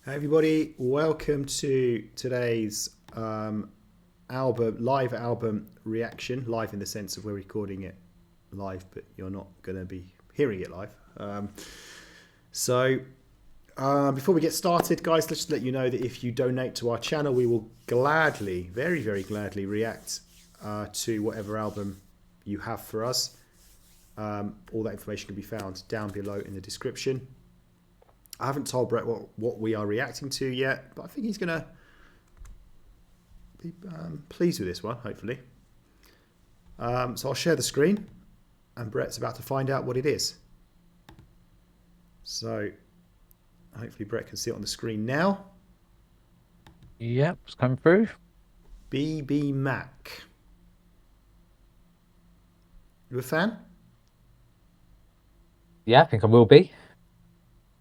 Hey everybody, welcome to today's live album reaction. Live in the sense of we're recording it live, but you're not going to be hearing it live. Before we get started, guys, let's just let you know that if you donate to our channel, we will gladly, very, very gladly react to whatever album you have for us. All that information can be found down below in the description. I haven't told Brett what we are reacting to yet, but I think he's going to be pleased with this one, hopefully. So I'll share the screen, and Brett's about to find out what it is. So hopefully Brett can see it on the screen now. Yep, it's coming through. BBMak. You a fan? Yeah, I think I will be.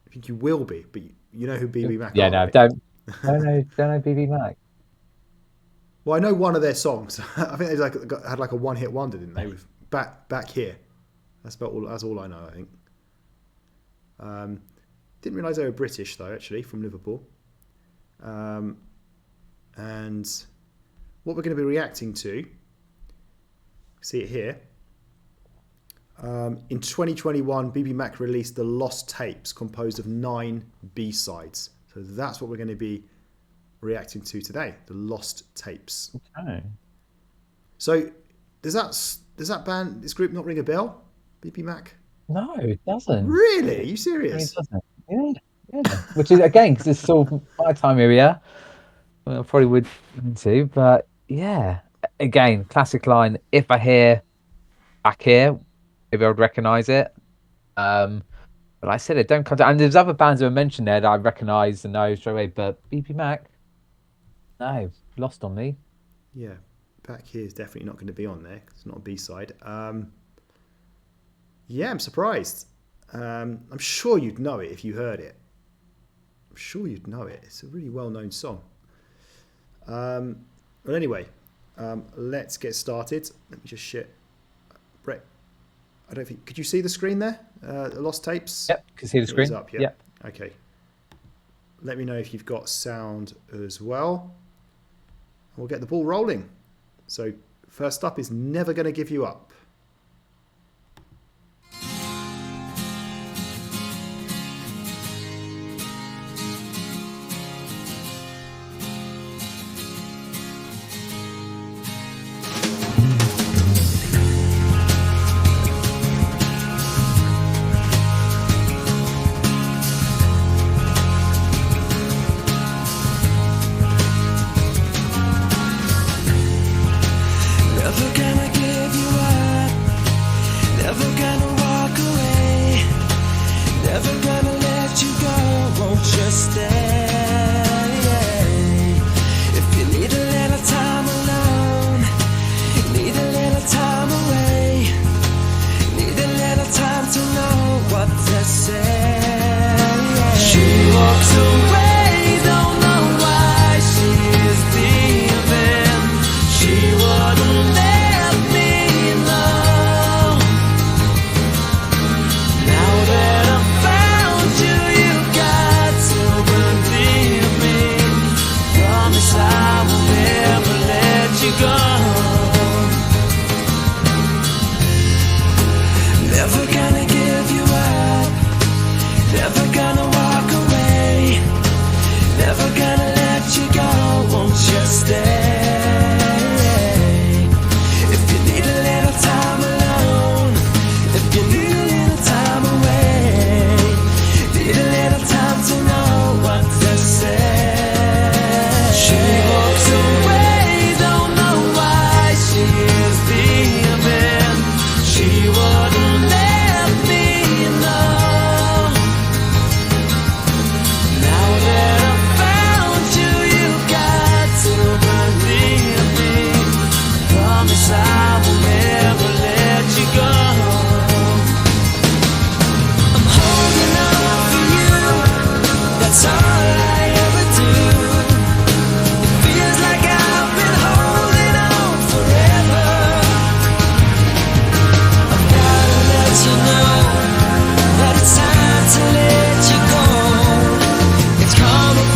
I think you will be, but you know who BBMak Yeah, are, no, right? don't know BBMak. Well, I know one of their songs. I think they had like a one-hit wonder, didn't they? With back here. That's all I know, I think. Didn't realise they were British though, actually, from Liverpool. And what we're going to be reacting to, see it here. In 2021, BBMak released the Lost Tapes, composed of 9 B-sides. So that's what we're going to be reacting to today, the Lost Tapes. Okay. So does that this group not ring a bell? BBMak? No, it doesn't. Really? Are you serious? It doesn't. Yeah. Which is, again, because it's sort of my time area. Well, I probably would into, but yeah. Again, classic line. If I hear back here, maybe I would recognise it. But like I said, it don't come down. And there's other bands that were mentioned there that I recognise and know straight away. But BBMak, no, lost on me. Yeah, back here is definitely not going to be on there. It's not a B-side. Yeah, I'm surprised. I'm sure you'd know it if you heard it. I'm sure you'd know it. It's a really well-known song. Well, anyway, let's get started. Let me just share. Brett, I don't think. Could you see the screen there? The Lost Tapes. Yep, can see the screen. It's up. Yep. Okay. Let me know if you've got sound as well. We'll get the ball rolling. So first up is Never Gonna Give You Up. Never gonna give you up, never gonna walk away, never gonna let you go, won't you stay? If you need a little time alone, need a little time away, need a little time to know what to say. She walks away, don't know why she is leaving. She wouldn't let me know. Now that I've found you, you got to believe me. Promise I will never let you go. Never gonna give you up, never gonna walk away, never gonna let you go, won't you stay? If you need a little time alone, if you need a little time away, need a little time to know what to say. She walks away, don't know why she is leaving. She wouldn't let me know. Now that I've found you, you got to believe me. Promise I will never let you go. I'm holding on for you, that's all I ever do. It feels like I've been holding on forever. I've gotta let you know that it's time to let you go. It's coming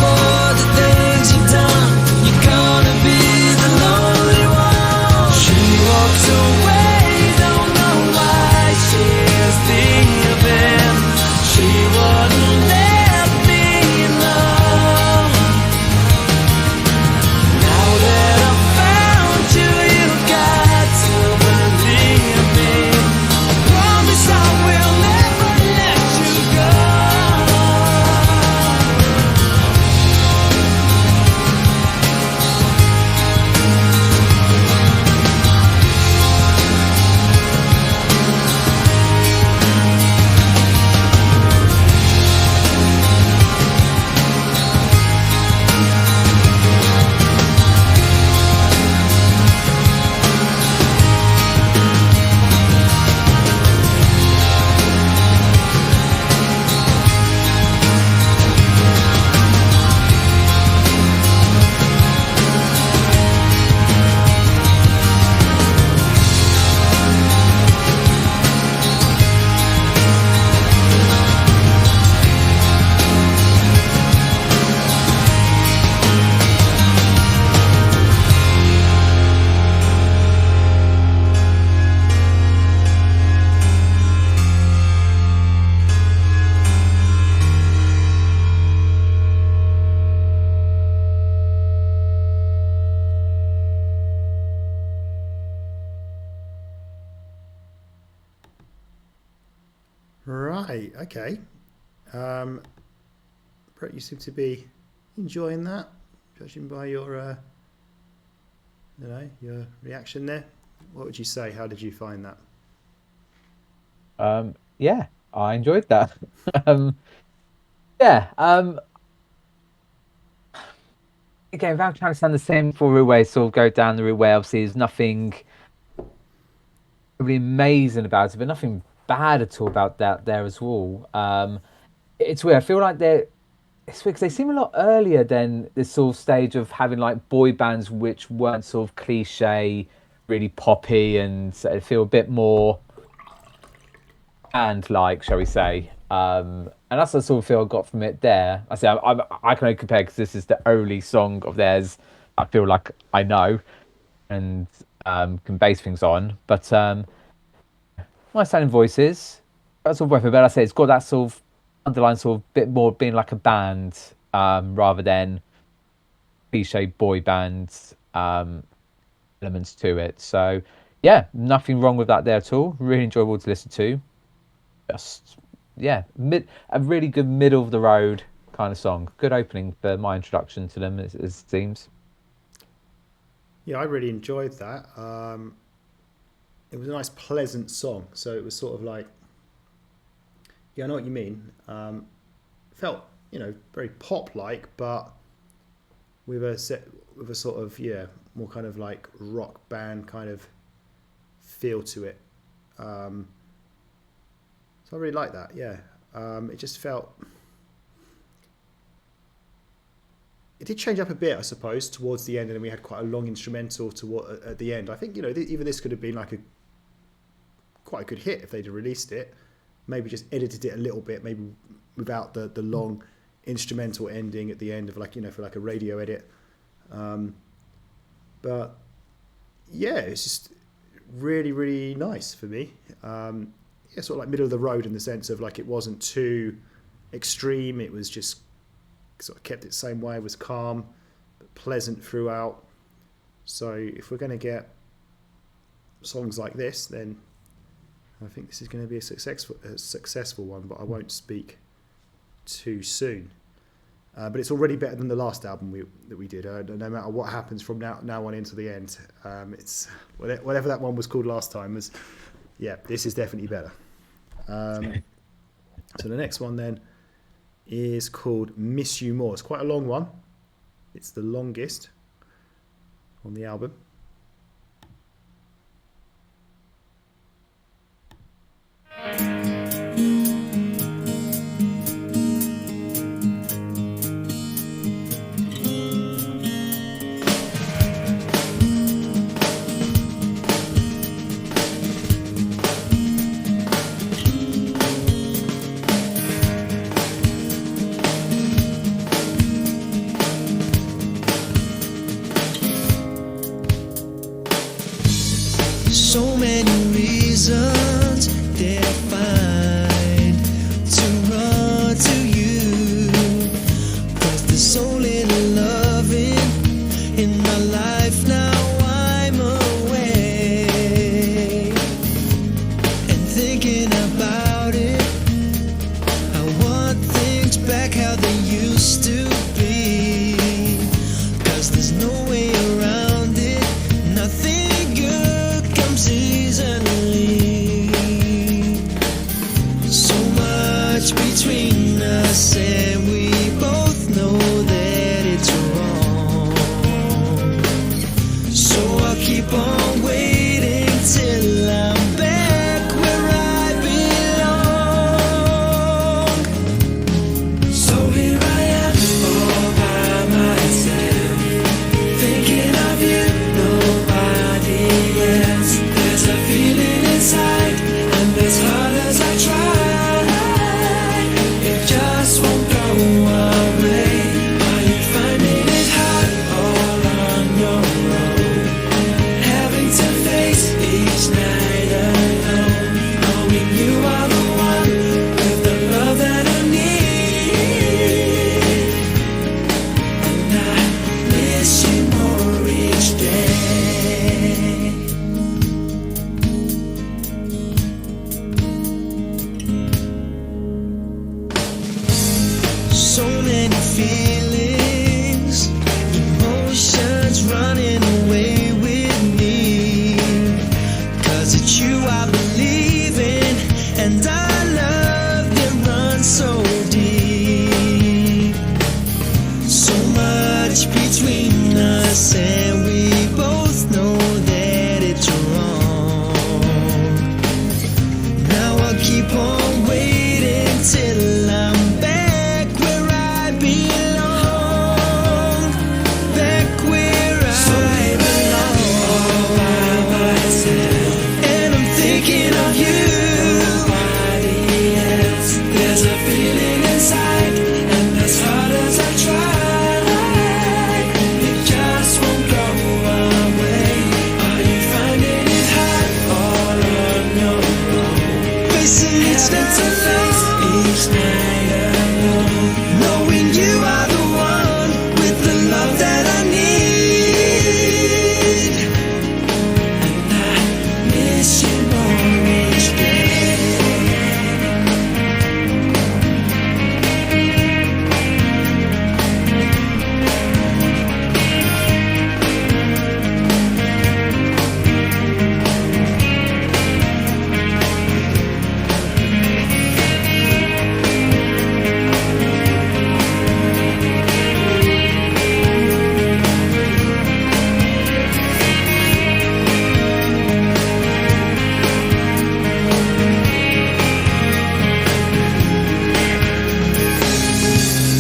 right. Okay. Brett, you seem to be enjoying that, judging by your, your reaction there. What would you say? How did you find that? Yeah, I enjoyed that. um, yeah. Again, without trying to sound the same for Ruway, sort of go down the Ruway. Obviously, there's nothing really amazing about it, but nothing bad at all about that there as well. It's weird. I feel like it's weird because they seem a lot earlier than this sort of stage of having like boy bands which weren't sort of cliche, really poppy, and so feel a bit more and like, shall we say. And that's the sort of feel I got from it there. I say I can only compare because this is the only song of theirs I feel like I know and can base things on. But nice sounding voices. That's all worth it. But I say it's got that sort of underlying sort of bit more being like a band rather than cliche boy bands elements to it. So yeah, nothing wrong with that there at all. Really enjoyable to listen to. Just a really good middle of the road kind of song. Good opening for my introduction to them, as it seems. Yeah, I really enjoyed that. It was a nice, pleasant song. So it was sort of like, yeah, I know what you mean. Felt, very pop-like, but with a sort of more kind of like rock band kind of feel to it. So I really like that. Yeah, it just felt. It did change up a bit, I suppose, towards the end, and then we had quite a long instrumental at the end. I think even this could have been like quite a good hit if they'd have released it. Maybe just edited it a little bit, maybe without the long instrumental ending at the end of for like a radio edit. But yeah, it's just really, really nice for me. Sort of like middle of the road in the sense of like it wasn't too extreme. It was just sort of kept it the same way. It was calm, but pleasant throughout. So if we're going to get songs like this, then I think this is going to be a successful one. But I won't speak too soon. But it's already better than the last album that we did. No matter what happens from now on into the end, it's whatever that one was called last time was. Yeah, this is definitely better. So the next one then is called Miss You More. It's quite a long one. It's the longest on the album. So many reasons they find to run to you, 'cause there's so little loving in my life now. I'm away and thinking about it. I want things back how they used to be, 'cause there's no way around it. Nothing good comes easily. So much between us, and we both know that it's wrong. So I'll keep on waiting till I'm back where I belong. So here I am. feelings, emotions running away with me. 'Cause it's you I believe in, and our love that runs so deep. So much between us, and we both know that it's wrong. Now I'll keep on waiting till I'm back where I belong. Back where I belong. By myself. And I'm thinking of you. Nobody else. There's a feeling inside, and as hard as I try, it just won't go away. Are you finding it hard all on your own? Facing each night alone, knowing you are the one with the love that I need, and I miss you more each day.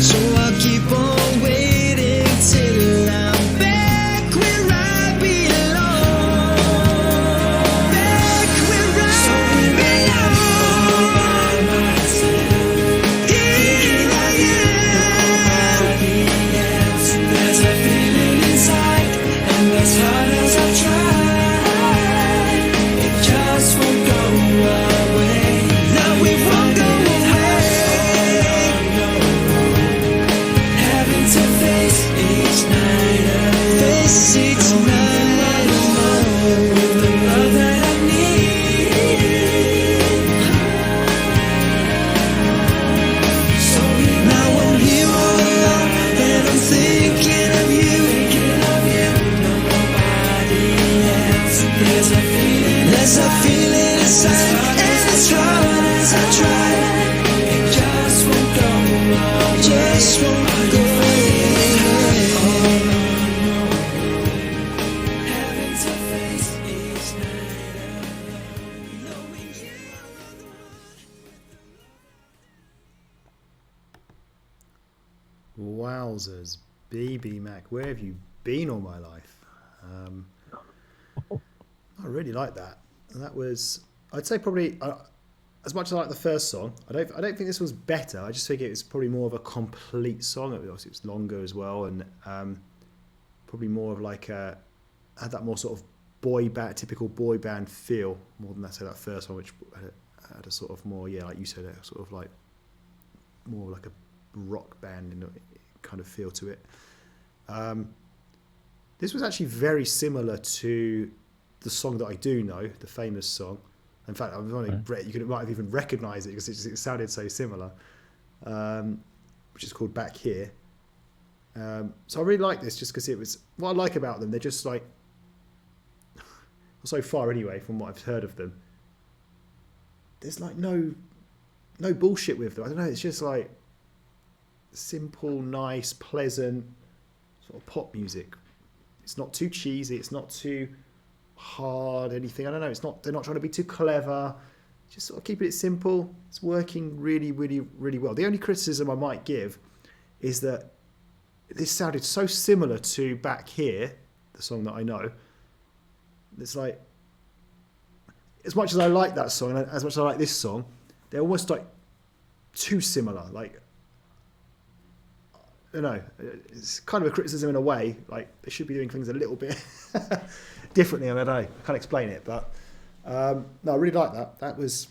So I'll keep on waiting till I'm back where I belong. Back where I belong. By myself. Here I am. There's a feeling inside, and as hard as I try, it just won't go away. No, it won't go away. Having to face each night alone. Face each night alone. With the love that I need. So now I'm here all alone, and I'm thinking of you. Nobody else. There's a feeling inside, and as hard as I try, it just won't go away. Just won't go away. Having to face each night alone, knowing you are the one. Wowzers, BBMak, where have you been all my life? I really like that. And that was, I'd say probably as much as I like the first song. I don't think this was better. I just think it was probably more of a complete song. Obviously, it was longer as well, and probably more of like had that more sort of typical boy band feel more than that. So that first one, which had a sort of more, yeah, like you said, a sort of like more like a rock band kind of feel to it. This was actually very similar to the song that I do know, the famous song. In fact, I'm wondering, Brett, you might have even recognised it because it sounded so similar, which is called Back Here. So I really like this just because it was, what I like about them, they're just like, so far anyway, from what I've heard of them, there's like no bullshit with them. I don't know, it's just like simple, nice, pleasant sort of pop music. It's not too cheesy, it's not too hard, anything. I don't know, they're not trying to be too clever, just sort of keeping it simple. It's working really, really, really well. The only criticism I might give is that this sounded so similar to Back Here, the song that I know. It's like, as much as I like that song and as much as I like this song, they're almost like too similar. Like, I don't know, it's kind of a criticism in a way. Like, they should be doing things a little bit differently. I don't know, I can't explain it, but no, I really like that. That was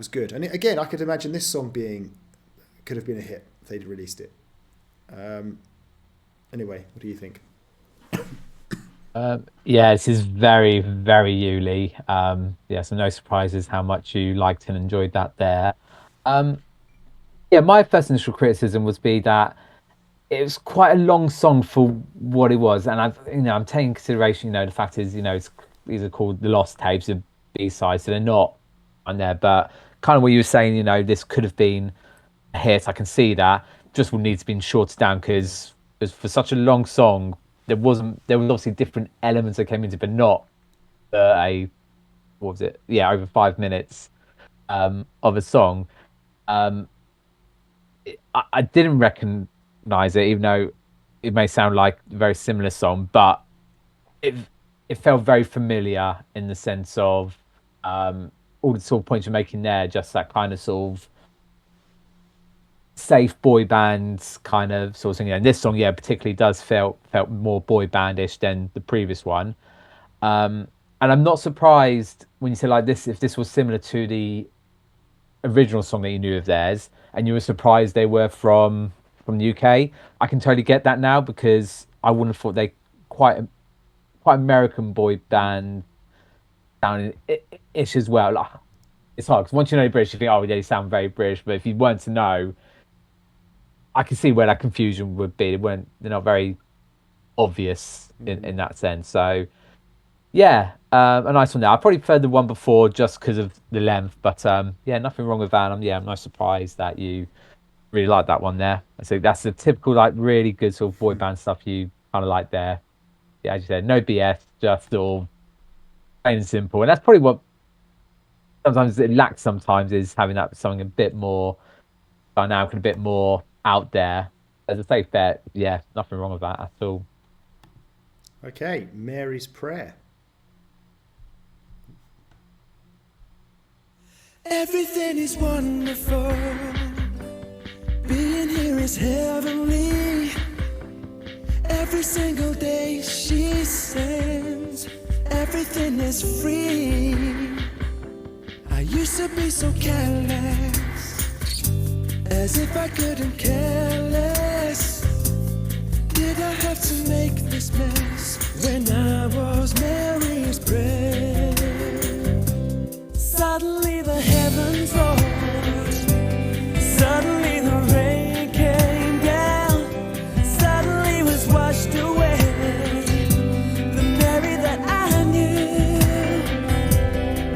good. And again, I could imagine this song could have been a hit if they'd released it. Anyway, what do you think? Yeah, this is very, very Yuli. Yeah, so no surprises how much you liked and enjoyed that there. Yeah, my first initial criticism would be that it was quite a long song for what it was, and I'm taking consideration, the fact is, these are called the Lost Tapes, the B-sides, so they're not on there. But kind of what you were saying, this could have been a hit. I can see that. Just would need to be shorted down because for such a long song, there was obviously different elements that came into, but not what was it? Yeah, over 5 minutes of a song. I didn't recognize it, even though it may sound like a very similar song, but it felt very familiar in the sense of all the sort of points you're making there, just that kind of sort of safe boy bands kind of sort of thing. And this song, yeah, particularly does felt more boy bandish than the previous one. And I'm not surprised when you say like this, if this was similar to the original song that you knew of theirs, and you were surprised they were from the UK. I can totally get that now because I wouldn't have thought they quite American boy band sounding ish as well. Like, it's hard because once you know British, you think, oh, they sound very British. But if you weren't to know, I can see where that confusion would be. They're not very obvious in that sense. So yeah, a nice one there. I probably preferred the one before just because of the length, but yeah, nothing wrong with that. I'm not surprised that you really like that one there. I think that's the typical like really good sort of boy band stuff you kind of like there. Yeah, as you said, no BS, just sort of plain and simple. And that's probably what sometimes it lacks. Sometimes is having that something a bit more dynamic and a bit more out there. As a safe bet, yeah, nothing wrong with that at all. Okay, Mary's Prayer. Everything is wonderful. Being here is heavenly. Every single day she sings. Everything is free. I used to be so careless, as if I couldn't care less. Did I have to make this mess when I was Mary's Prayer? Suddenly the heavens roared. Suddenly the rain came down. Suddenly was washed away the Mary that I knew.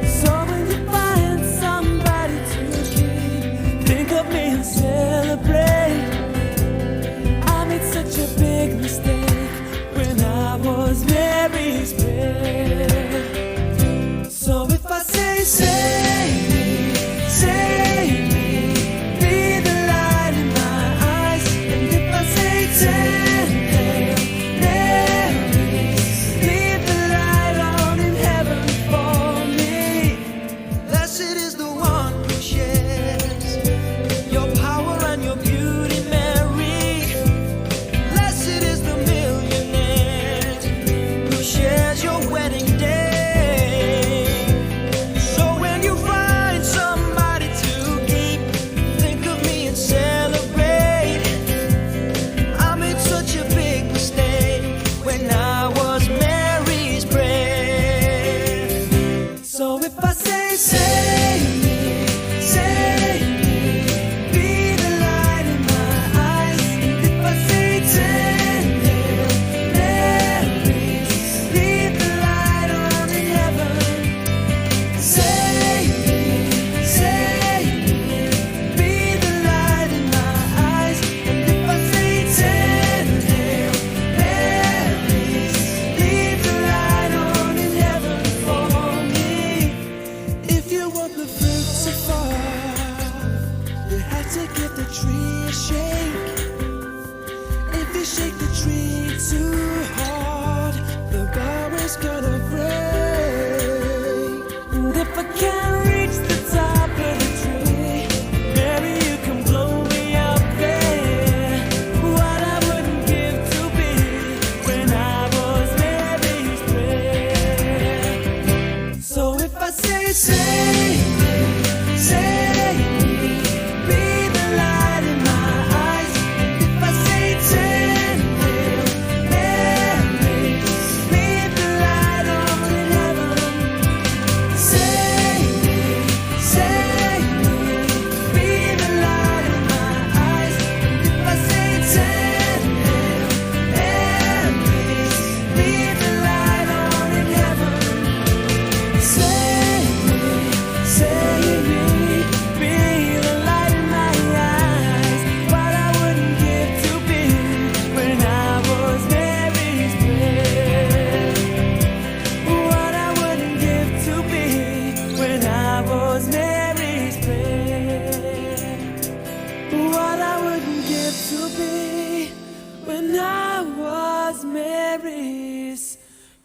So when you find somebody to keep, think of me and celebrate. I made such a big mistake when I was Mary's Prayer. So if I say be the light in my eyes. And if I say Marys, leave the light on in heaven for me. Blessed is the one who shares your power and your beauty, Mary. Blessed is the millionaire who shares your wedding day.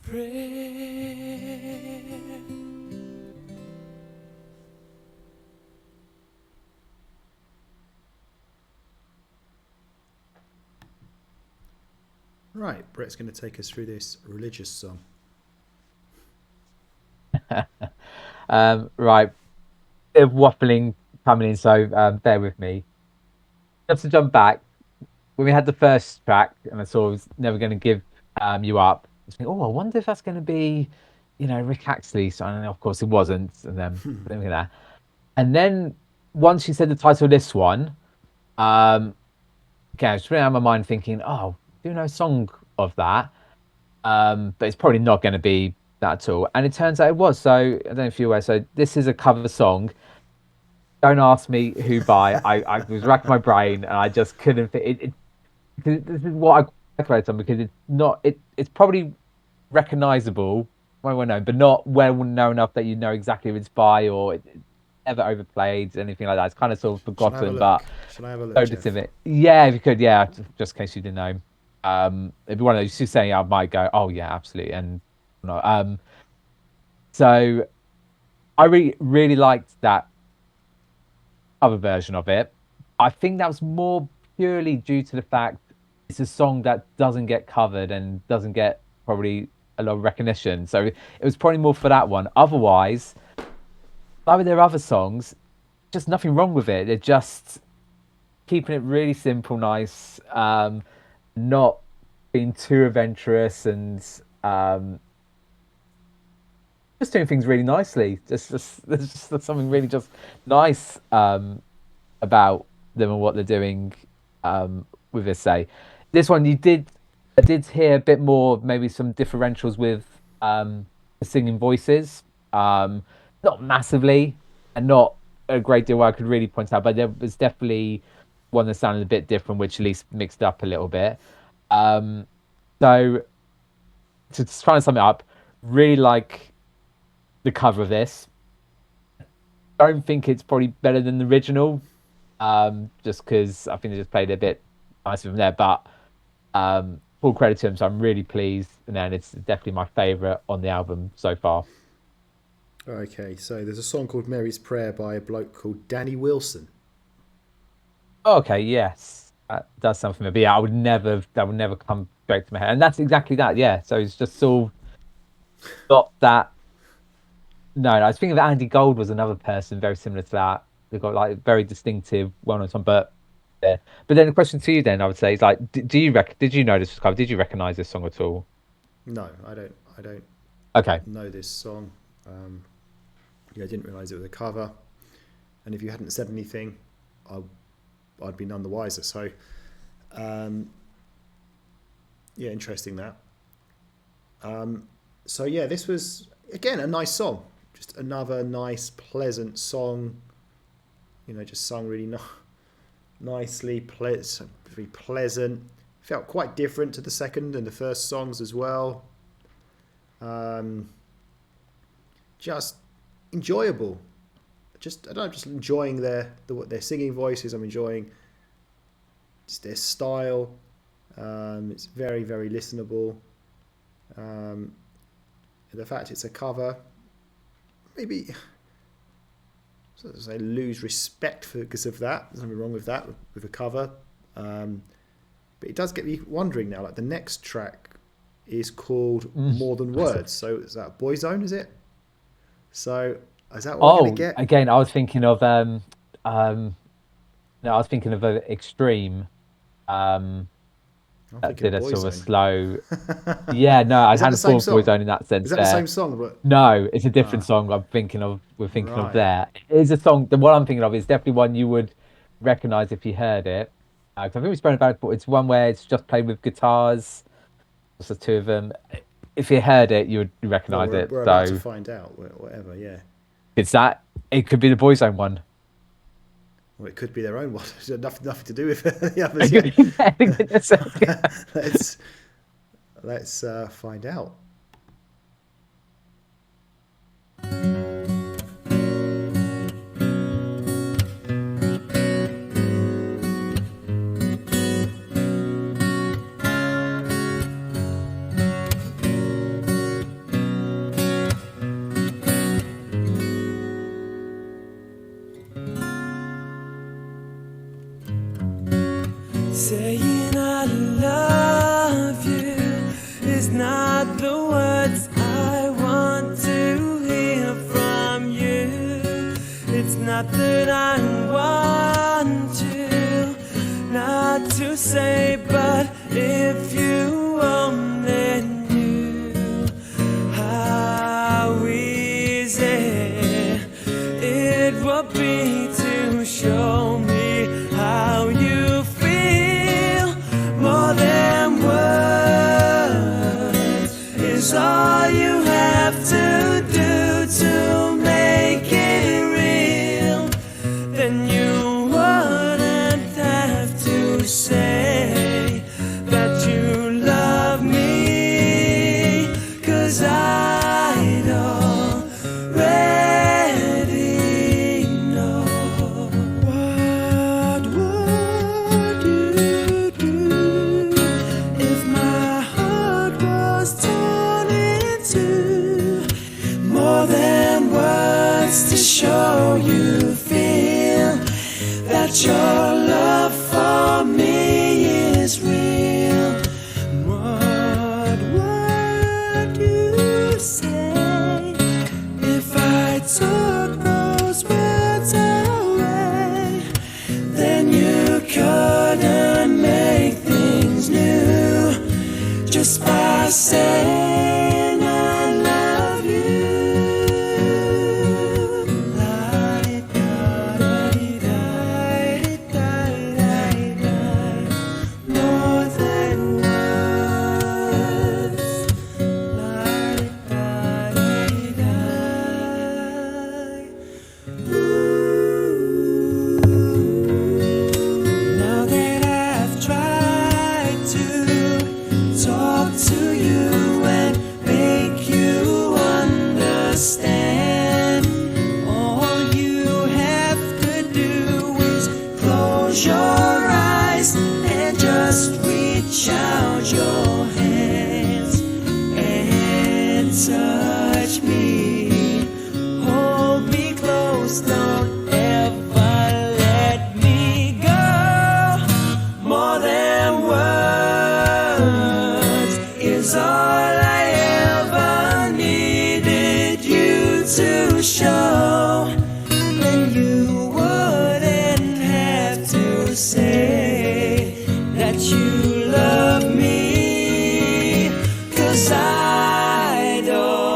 prayer. Right, Brett's going to take us through this religious song. Right, bit of waffling coming in, so bear with me. Just to jump back, when we had the first track, and I saw it was Never Gonna Give You Up, I was thinking, oh, I wonder if that's going to be, Rick Axley. So, and of course it wasn't. And then, that. And then once you said the title of this one, okay, I was really out of my mind thinking, oh, do you know a song of that? But it's probably not going to be that at all. And it turns out it was. So I don't know if you're aware. So this is a cover song. Don't ask me who by. I was racking my brain and I just couldn't fit it. This is what I calculate on, because it's not. It's probably recognizable, well known, but not well known enough that you know exactly who it's by or it's ever overplayed, anything like that. It's kind of sort of forgotten, but Shall I have a look, so Jeff? it. Yeah, if you could, yeah, just in case you didn't know. It'd be one of those who's saying I might go, oh yeah, absolutely, and no. So I really liked that other version of it. I think that was more purely due to the fact it's a song that doesn't get covered and doesn't get probably a lot of recognition. So it was probably more for that one. Otherwise, like with their other songs, just nothing wrong with it. They're just keeping it really simple, nice, not being too adventurous, and just doing things really nicely. There's just something really just nice about them and what they're doing with this. This one, I did hear a bit more, maybe some differentials with the singing voices. Not massively, and not a great deal where I could really point out, but there was definitely one that sounded a bit different, which at least mixed up a little bit. So to try and sum it up, really like the cover of this. Don't think it's probably better than the original, just because I think they just played it a bit nicer from there. But full credit to them, so I'm really pleased, and then it's definitely my favourite on the album so far. Okay, so there's a song called Mary's Prayer by a bloke called Danny Wilson. Okay, yes, that does sound familiar. But yeah, that would never come straight to my head, and that's exactly that. Yeah, so it's just sort of got that. No, I was thinking that Andy Gold was another person very similar to that. They've got like very distinctive, well-known song, but yeah. But then the question to you, then I would say, is like, did you know this was covered? Did you recognise this song at all? No, I don't. Okay. Know this song. I didn't realise it was a cover, and if you hadn't said anything, I'd be none the wiser. So, yeah, interesting that. So yeah, this was again a nice song, just another nice, pleasant song. Just sung really nicely, very pleasant. Felt quite different to the second and the first songs as well. Just enjoyable. Just enjoying their singing voices. I'm enjoying just their style. It's very, very listenable. The fact it's a cover, maybe I lose respect because of that. There's nothing wrong with that with a cover, but it does get me wondering now. Like the next track is called More Than Words. So is that Boyzone? Is it? So is that what we're gonna get? Again, I was thinking of Extreme. That did a sort of a slow. Yeah, no, I hadn't thought of Boyzone in that sense. Is that the same song? But... No, it's a different song. We're thinking of there. It is a song. The one I'm thinking of is definitely one you would recognise if you heard it. I think we've spoken about it, but it's one where it's just played with guitars. Just the two of them. If you heard it, you would recognise it. We're about to find out. Whatever, yeah. It's that. It could be the Boyzone one. Well, it could be their own one. It's nothing to do with the others. Let's find out. Saying I love you is not the words I want to hear from you. It's not that I want you not to say, but if you only knew how easy it would be to show me how you feel. More than words is all you have to do to make it real. Then you wouldn't have to say that you love me, 'cause I'd already know. What would you do if my heart was torn in two? More than words to show you feel that your love for me is real. What would you say if I took those words away? Then you couldn't make things new just by saying I love you. More than words. Now that I've tried to talk to you and make you understand, all you have to do is close your eyes and just reach out your hands and touch me. Hold me close, don't ever let me go. More than words is all I ever needed you to show. Then you wouldn't have to say that you love me, 'cause I'd already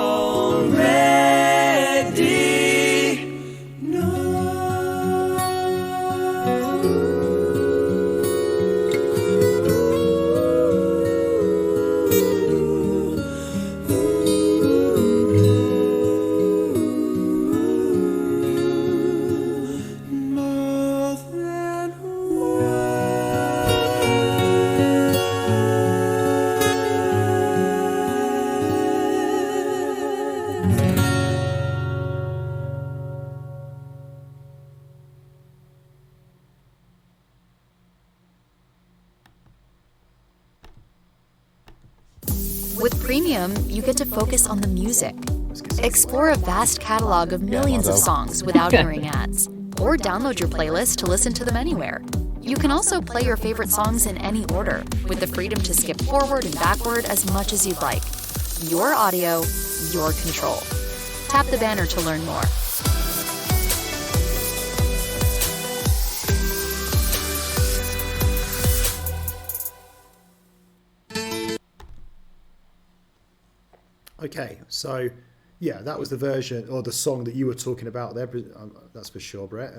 more than With Premium, you get to focus on the music. Explore a vast catalog of millions of songs without hearing ads, or download your playlist to listen to them anywhere. You can also play your favorite songs in any order, with the freedom to skip forward and backward as much as you'd like. Your audio, your control. Tap the banner to learn more. Okay, so yeah, that was the version or the song that you were talking about there. That's for sure, Brett.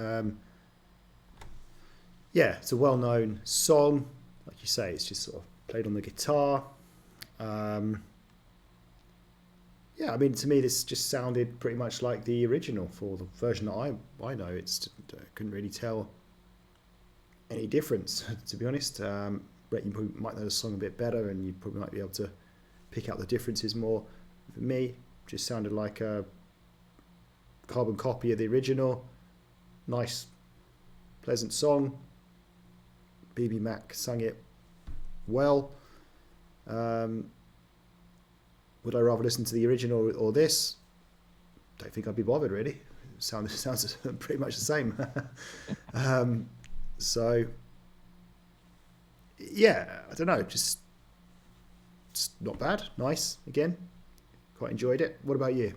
Yeah, it's a well-known song. Like you say, it's just sort of played on the guitar. Yeah, I mean, to me, this just sounded pretty much like the original for the version that I know. It's couldn't really tell any difference, to be honest. Brett, you probably might know the song a bit better, and you probably might be able to pick out the differences more. For me, just sounded like a carbon copy of the original. Nice, pleasant song. BBMak sung it well. Would I rather listen to the original or this? Don't think I'd be bothered, really. Sounds pretty much the same. So yeah, I don't know, just not bad. Nice again. Quite enjoyed it. What about you?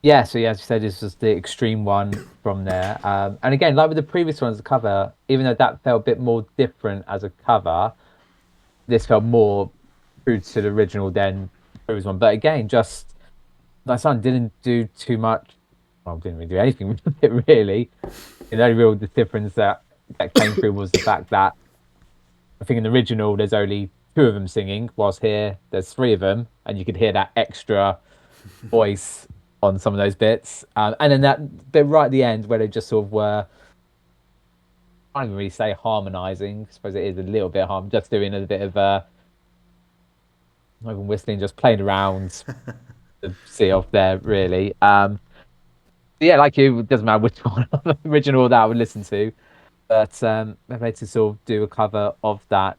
Yeah, so yeah, as you said, this was the extreme one from there. And again, like with the previous ones, the cover, even though that felt a bit more different as a cover, this felt more true to the original than the previous one. But again, just my son didn't do too much. Well, didn't really do anything with it really. The only real difference that came through was the fact that I think in the original there's only two of them singing, whilst here there's three of them, and you could hear that extra voice on some of those bits. And then that bit right at the end where they just sort of were, I can't even really say harmonizing. I suppose it is a little bit just doing a bit of not even whistling, just playing around to see off there really. Yeah, like you, it doesn't matter which one of the original that I would listen to. But maybe to sort of do a cover of that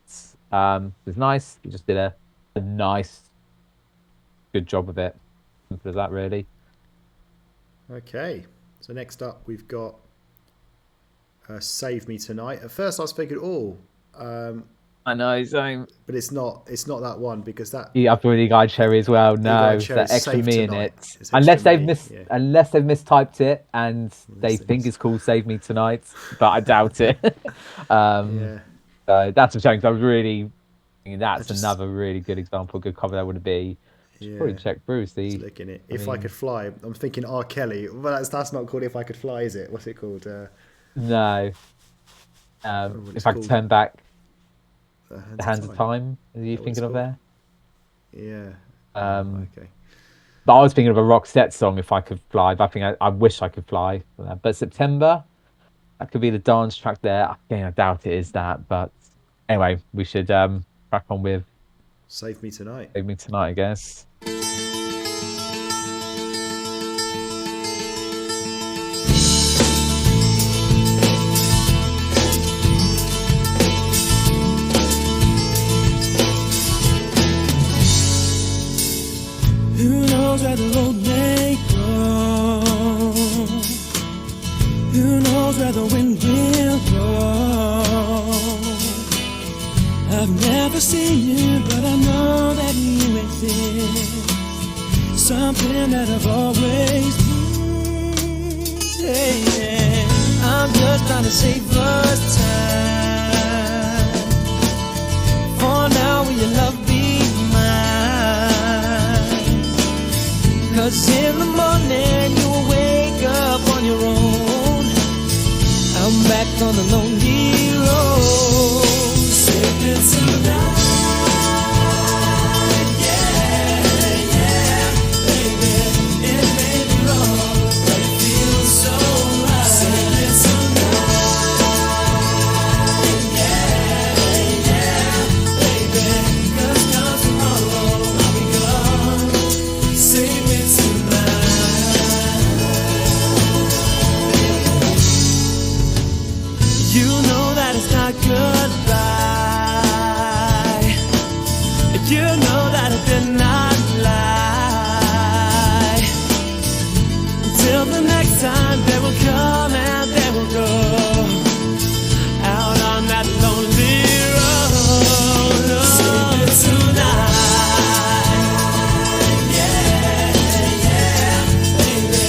was nice. You just did a nice, good job of it. Simple as that, really. Okay, so next up we've got "Save Me Tonight." At first, I was thinking, I know, same. but it's not that one because that Yeah, I've really got Cherry as well. No, Eagle-Eyed that Cherry's extra Save me in Tonight. it. It's Unless extra they've me, yeah. unless they've mistyped it and they they've think it's called "Save Me Tonight," but I doubt it. Yeah. So that's a shame. 'Cause I was really thinking that's just- another really good example, good cover that would be. Should probably check Bruce. Just looking at If I Could Fly. I'm thinking R. Kelly. Well, that's not called If I Could Fly, is it? What's it called? No. what it's If I could called. turn back The the hands of time, are you what thinking it's of there? Yeah. Okay. But I was thinking of a Roxette song, If I Could Fly. But I think I wish I could fly. But September, that could be the dance track there. Again, I doubt it is that. But anyway, we should crack on with Save Me Tonight. Save Me Tonight, I guess. Who knows where the road may go? Who knows where the wind will blow? I've never seen you, but I know that you exist. Something that I've always needed. Yeah. I'm just trying to save us time. For now, will your love be mine? 'Cause in the morning you'll wake up on your own. I'm back on the lonely road. Save me tonight. Yeah, yeah, baby. It may be wrong, but it feels so right. Save me tonight. Yeah, yeah, baby. 'Cause come tomorrow I'll be gone. Save me tonight. You know that it's not goodbye. You know that I did not lie. Till the next time they will come and they will go out on that lonely road. Save me tonight. Yeah, yeah, baby.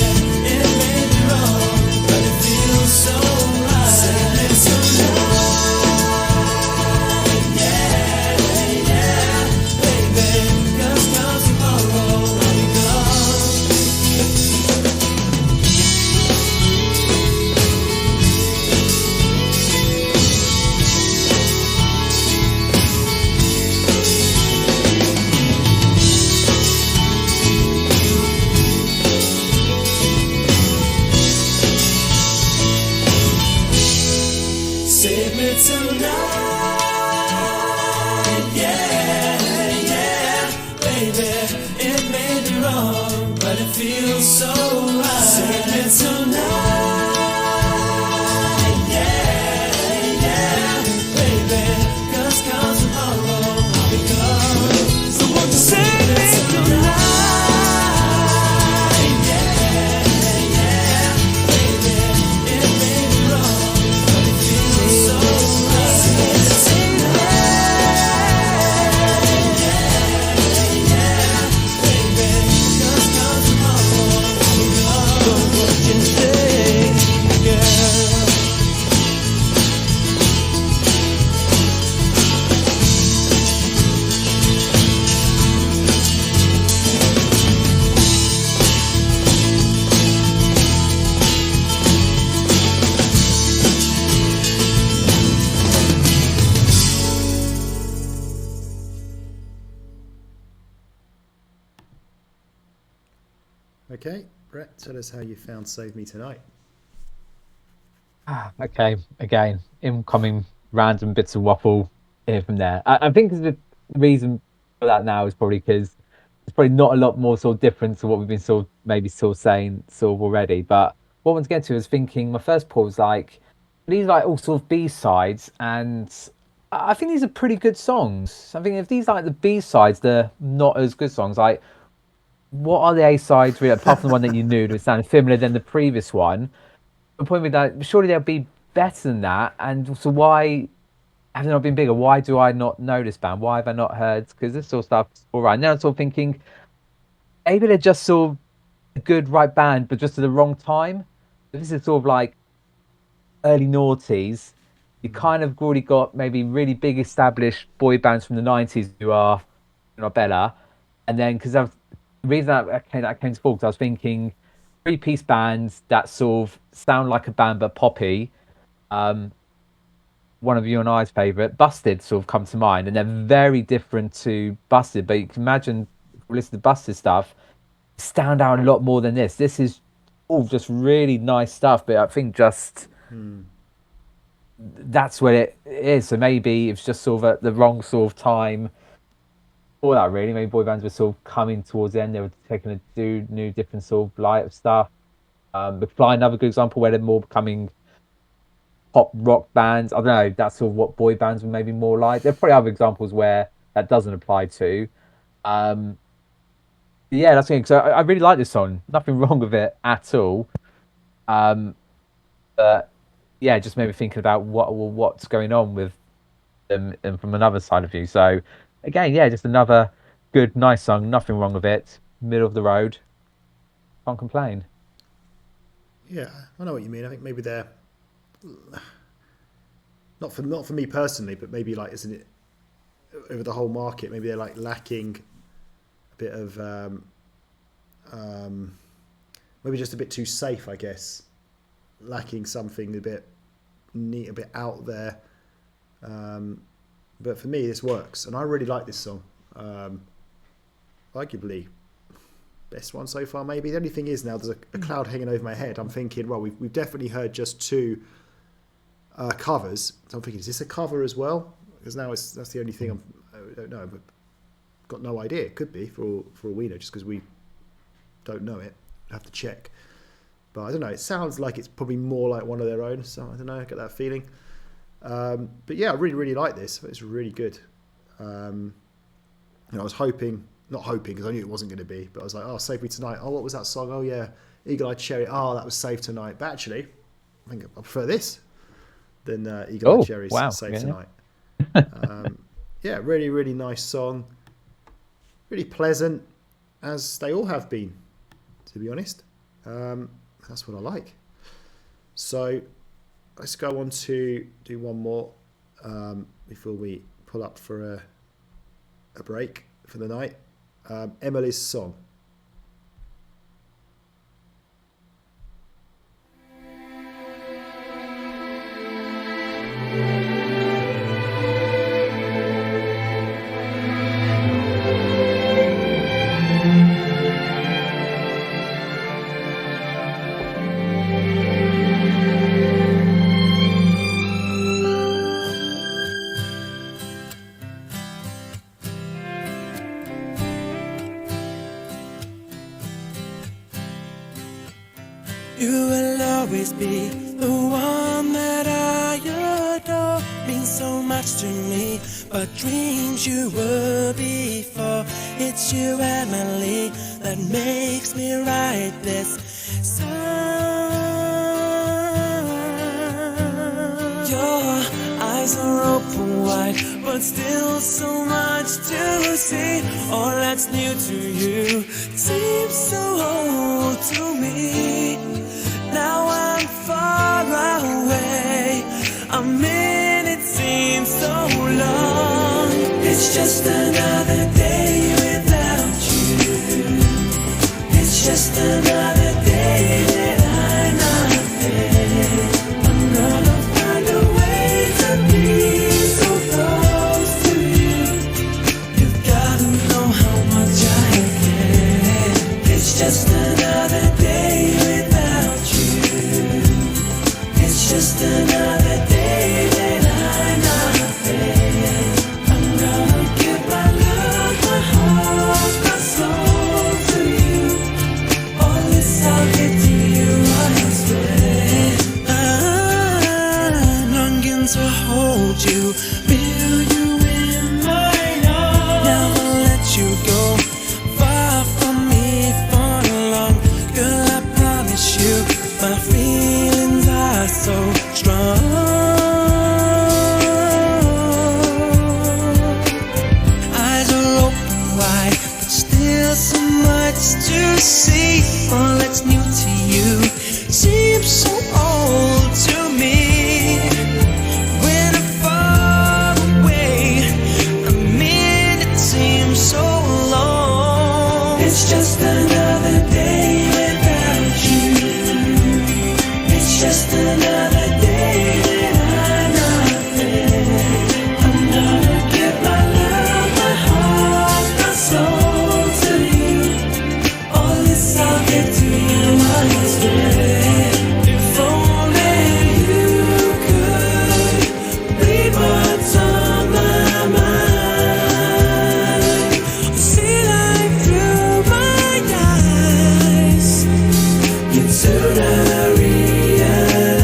It may be wrong, but it feels so right. Save me tonight. Yeah, yeah, baby. 'Cause come tomorrow I'll be gone. Save me tonight, yeah, yeah, baby. It may be wrong, but it feels so right. Save me tonight, yeah, yeah, baby. 'Cause come tomorrow I'll be gone. So won't you save me tonight, yeah, yeah, baby. It may be wrong, but it feels so right. Okay, Brett, tell us how you found Save Me Tonight. Okay, again, incoming random bits of waffle here from there. I think the reason for that now is probably because there's probably not a lot more sort of different to what we've been sort of maybe sort of saying sort of already. But what I want to get to is thinking my first pause was like these like all sort of B-sides, and I think these are pretty good songs. I think if these like the B-sides, they're not as good songs. Like, what are the A-sides really, apart from the one that you knew that sounded similar than the previous one? The point with that, surely they'll be better than that. And so why have they not been bigger? Why do I not know this band? Why have I not heard? Because this sort of stuff's all right. Now I'm sort of thinking maybe they're just sort of a good right band, but just at the wrong time. This is sort of like early noughties. You kind of already got maybe really big established boy bands from the 90s who are better. And then because the reason that came to because I was thinking three-piece bands that sort of sound like a band but poppy. One of you and I's favourite, Busted, sort of come to mind, and they're very different to Busted. But you can imagine, if we listen to Busted stuff, stand out a lot more than this. This is all just really nice stuff, but I think just that's what it is. So maybe it's just sort of at the wrong sort of time for that, really. Maybe boy bands were sort of coming towards the end. They were taking a new different sort of light of stuff. But Fly, another good example where they're more becoming pop rock bands. I don't know, that's sort of what boy bands were maybe more like. There are probably other examples where that doesn't apply to. Yeah, that's the thing. So I really like this song. Nothing wrong with it at all. But yeah, it just made me thinking about what's going on with them and from another side of view. So again, yeah, just another good, nice song. Nothing wrong with it. Middle of the road. Can't complain. Yeah, I know what you mean. I think maybe they're not for me personally, but maybe like, isn't it over the whole market? Maybe they're like lacking a bit of maybe just a bit too safe, I guess. Lacking something a bit neat, a bit out there. But for me, this works, and I really like this song. Arguably best one so far, maybe. The only thing is now there's a cloud hanging over my head. I'm thinking, well, we've definitely heard just two covers. So I'm thinking, is this a cover as well? Because now that's the only thing I don't know. But got no idea. It could be for all we know, just because we don't know it. I'd have to check. But I don't know. It sounds like it's probably more like one of their own. So I don't know. I get that feeling. But yeah, I really, really like this. It's really good. I was not hoping because I knew it wasn't going to be, but I was like, oh, Save Me Tonight. Oh, what was that song? Oh yeah, Eagle Eye Cherry. Oh, that was Save Tonight. But actually, I think I prefer this than Eagle Eye Cherry's Save Tonight. Yeah, really, really nice song. Really pleasant, as they all have been, to be honest. That's what I like. So let's go on to do one more before we pull up for a break for the night. Emily's Song. You will always be the one that I adore. Means so much to me, but dreams you were before. It's you, Emily, that makes me write this song. Your eyes are open wide, but still so much to see. All that's new to you seems so old to me. Now I'm far away. A minute seems so long. It's just another day without you. It's just another day that I'm not there. I'm gonna find a way to be so close to you. You've gotta know how much I care. It's just another to feel you in my arms. Never let you go, far from me for long. Girl, I promise you, my feelings are so strong. Eyes are open wide, but still so much to see. All that's new to you seems so old to me. When I'm far away, a minute seems so long. It's just another day without you. It's just another day that I'm not there. I'm gonna give my love, my heart, my soul to you. All this I'll give to you honestly. If only you could read what's on my mind. See light through my eyes. You'd sooner realize.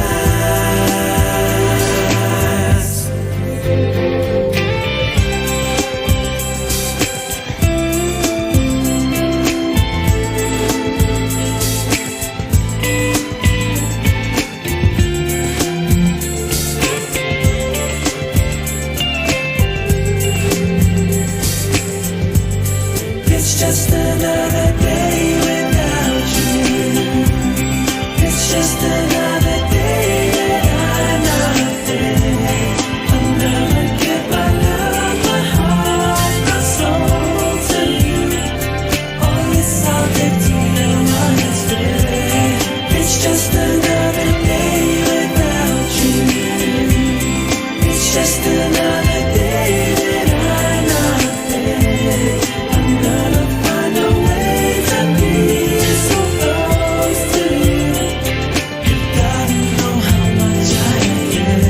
It's just another day without you. It's just another day that I'm not there. I'm gonna give my love, my heart, my soul to you. All this I'll give to you honestly. It's just another day without you. It's just another day that I'm not there. I'm gonna find a way to be so close to you. You gotta know how much I care.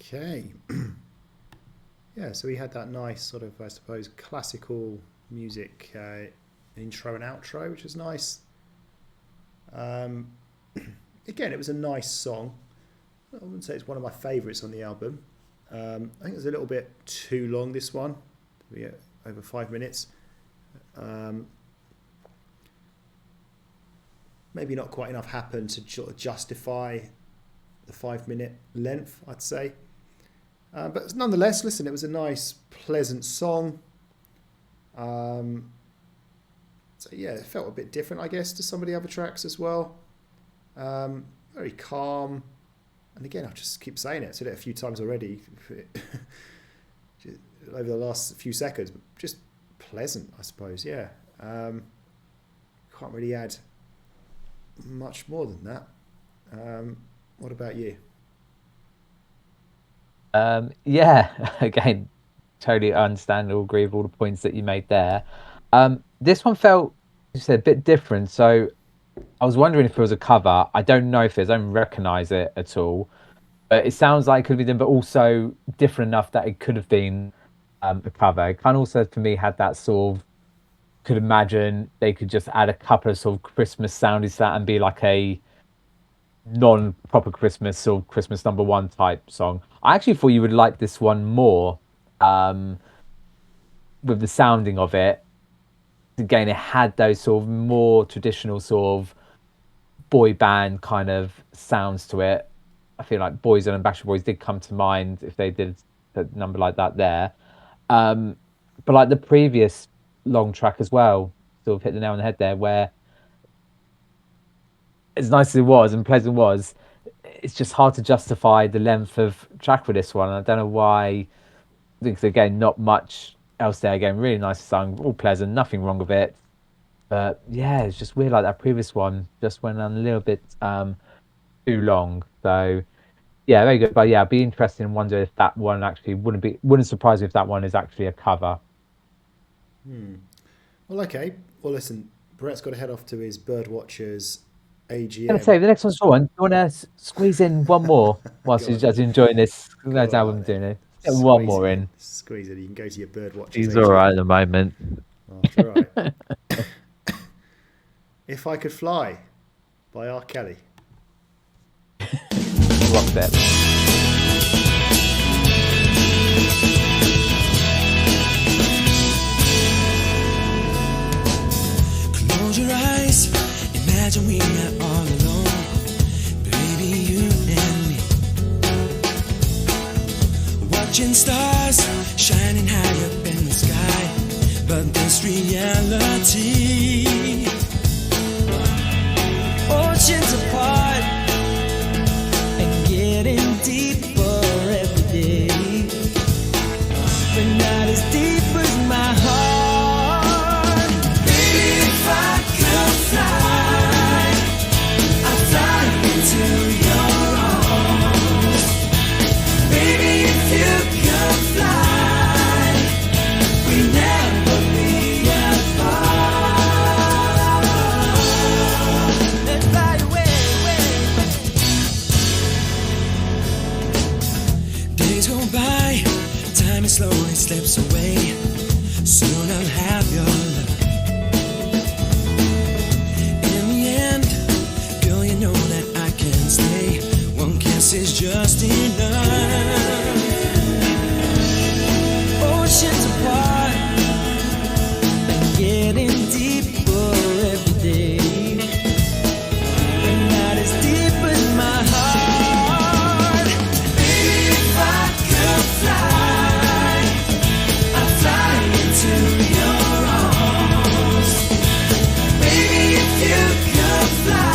Okay. Yeah, so we had that nice sort of, I suppose, classical music intro and outro, which was nice. Again, it was a nice song. I wouldn't say it's one of my favourites on the album. I think it's a little bit too long, this one. Yeah, over 5 minutes. Maybe not quite enough happened to sort of justify the 5 minute length, I'd say. But nonetheless, listen, it was a nice, pleasant song. So yeah, it felt a bit different, I guess, to some of the other tracks as well. Very calm. And again, I'll just keep saying it. I said it a few times already over the last few seconds. But just pleasant, I suppose, yeah. Can't really add much more than that. What about you? Yeah, again, totally understand or agree with all the points that you made there. This one felt, you said, a bit different. So I was wondering if it was a cover. I don't know if it is. I don't recognize it at all. But it sounds like it could be them, but also different enough that it could have been a cover. It kind of also, for me, had that sort of, could imagine they could just add a couple of sort of Christmas soundies to that and be like a non-proper Christmas sort of Christmas number one type song. I actually thought you would like this one more with the sounding of it. Again, it had those sort of more traditional sort of boy band kind of sounds to it. I feel like Boyzone and Backstreet Boys did come to mind if they did a number like that there. But like the previous long track as well, sort of hit the nail on the head there, where as nice as it was and pleasant was, it's just hard to justify the length of track for this one. I don't know why. I think again, not much else there. Again, really nice song, all pleasant, nothing wrong with it. But yeah, it's just weird. Like that previous one just went on a little bit too long. So yeah, very good. But yeah, I'd be interested in wonder if that one actually wouldn't surprise me if that one is actually a cover. Well, okay. Well, listen, Brett's got to head off to his Birdwatchers I'd say AGM. the next one's short one. Do you want to squeeze in one more whilst Go he's on. just enjoying this nice Go on album then. doing it? Get one Squeeze more it in. Squeeze it. You can go to your Birdwatchers He's AGM. all right at the moment. Oh, it's all right. If I Could Fly by R. Kelly. Rock that. Close your eyes, imagine we are all alone. Baby, you and me. Watching stars shining high up in the sky. But this reality, oceans apart and getting deeper every day. But not as deep as my heart. Baby, if I could fly, I'd fly into your arms. Baby, if you could fly, we'd never be apart. Let's fly away, Days go by, time slowly slips away. Soon I'll have your love. In the end, girl, you know that I can stay. One kiss is just enough. Oceans apart and getting deeper every day. But not as deep as my heart. Baby, if I could fly, I'd fly into your arms. Baby, if you could fly,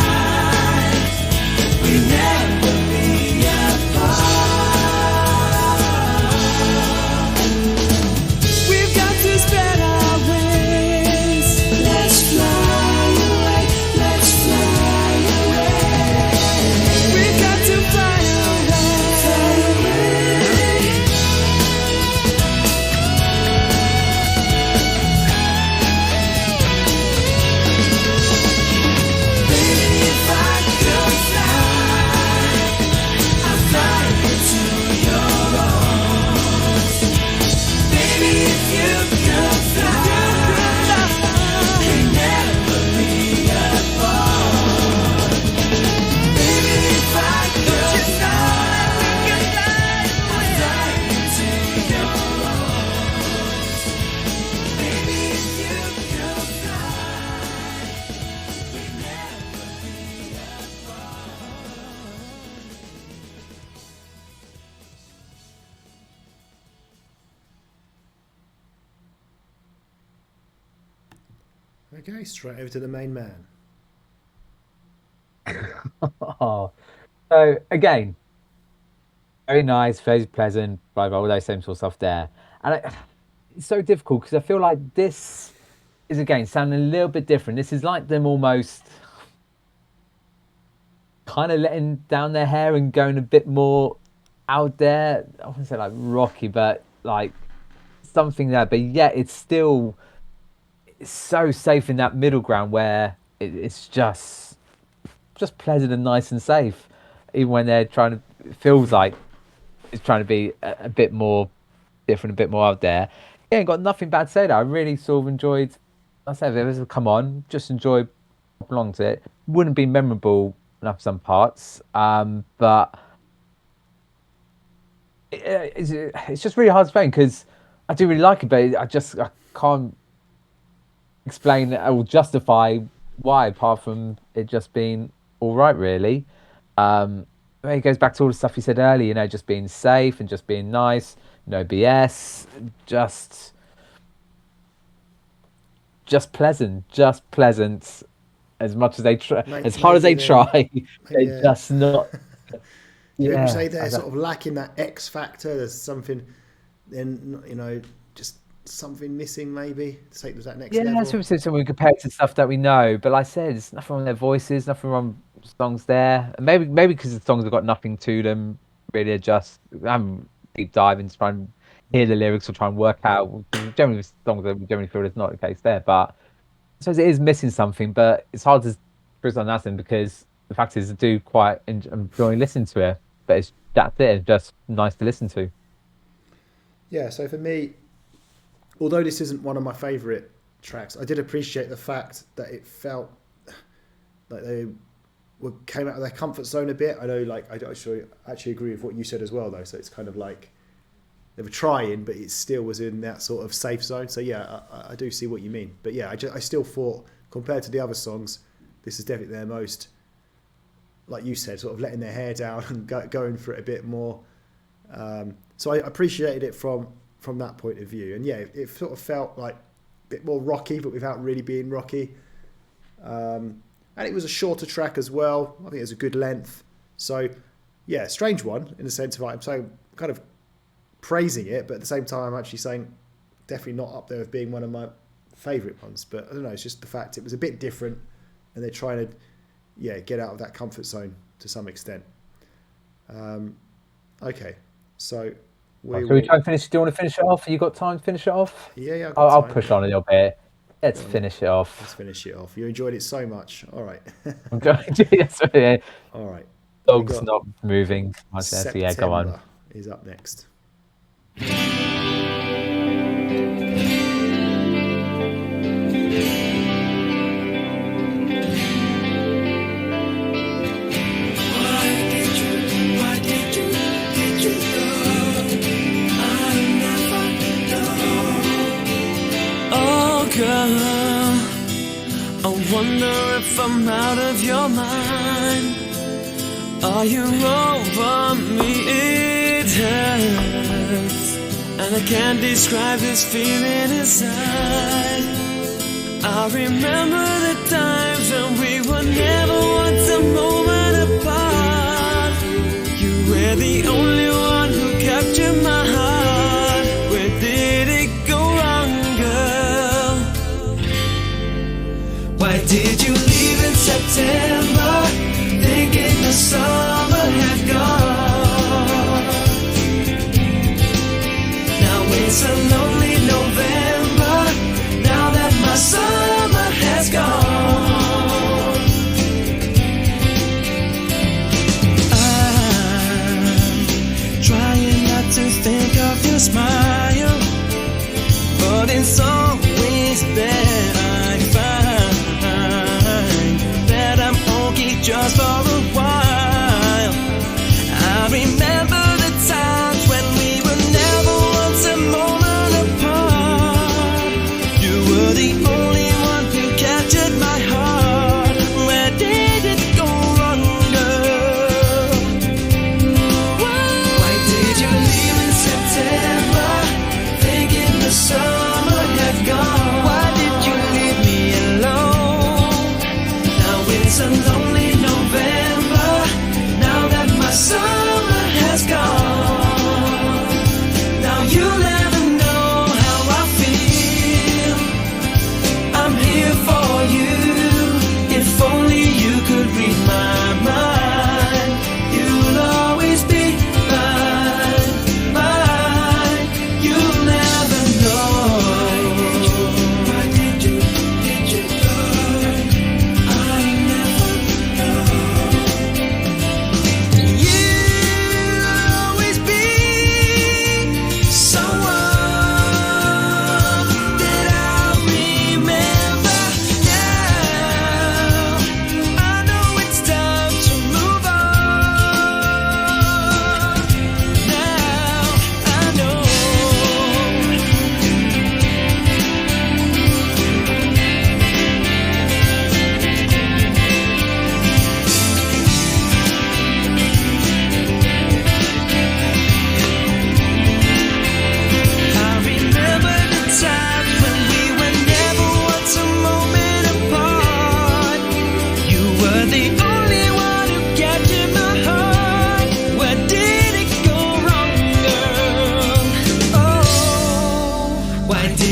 we'd never be apart. We've got to spread our wings. Let's fly away. Let's fly away. We've got to fly away. Fly away. Baby, if I could fly, I'd fly into your arms. Baby, if you could fly, we'd never be apart. Baby, if I could fly, I'd fly into your arms. Baby, if you could fly, we'd never be Okay, straight over to the main man. Oh, so again, very nice, very pleasant, blah, blah, all those same sort of stuff there. And it's so difficult because I feel like this is again sounding a little bit different. This is like them almost kind of letting down their hair and going a bit more out there. I wouldn't say like rocky, but like something there. But yet it's still so safe in that middle ground where it's just pleasant and nice and safe, even when they're trying to. It feels like it's trying to be a bit more different, a bit more out there. Yeah, got nothing bad to say there. I really sort of enjoyed. I say, if it was come on, just enjoy along to it. Wouldn't be memorable enough some parts, but it's just really hard to explain because I do really like it, but I can't explain or justify why, apart from it just being all right, really. It goes back to all the stuff you said earlier, just being safe and just being nice, no BS, just pleasant, as much as they try, as hard as they try, they're just not. You would say they're sort of lacking that X factor. There's something, then just something missing maybe to take to that next level. Yeah, that's what we said. Something compared to stuff that we know, but like I said, there's nothing wrong with their voices, nothing wrong with songs there. And maybe because the songs have got nothing to them, really. Just I'm deep diving to try and hear the lyrics or try and work out. Generally, with songs that we generally feel is not the case there, but I suppose it is missing something. But it's hard to prove on that because the fact is, I do quite enjoy listening to it. But that's it. It's just nice to listen to. Yeah. So for me, although this isn't one of my favourite tracks, I did appreciate the fact that it felt like they came out of their comfort zone a bit. I know, like, I actually agree with what you said as well, though. So it's kind of like they were trying, but it still was in that sort of safe zone. So yeah, I do see what you mean. But yeah, I still thought, compared to the other songs, this is definitely their most, like you said, sort of letting their hair down and going for it a bit more. So I appreciated it from that point of view. And yeah, it sort of felt like a bit more rocky, but without really being rocky. And it was a shorter track as well. I think it was a good length. So yeah, strange one in the sense of I'm so kind of praising it, but at the same time I'm actually saying definitely not up there with being one of my favourite ones. But I don't know, it's just the fact it was a bit different and they're trying to get out of that comfort zone to some extent. Okay, so we try and finish? Do you want to finish it off? You got time to finish it off? Yeah. I'll push on a little bit. Let's finish it off. Let's finish it off. You enjoyed it so much. All right. All right. Dog's not moving. So yeah, go on. Is up next. Girl, I wonder if I'm out of your mind. Are you over me? It hurts, and I can't describe this feeling inside. I remember the times when we were never once a moment apart. You were the only one who captured my heart. Where did it go wrong, girl? Why did you leave in September, thinking the summer had gone? Now it's a lonely November, now that my summer has gone. I'm trying not to think of your smile, but it's always there. I find that I'm okay just for a while. I remember the times when we were never once a moment apart. You were the only one who captured my heart. Where did it go wrong, girl? Why did you leave in September, thinking the summer had gone?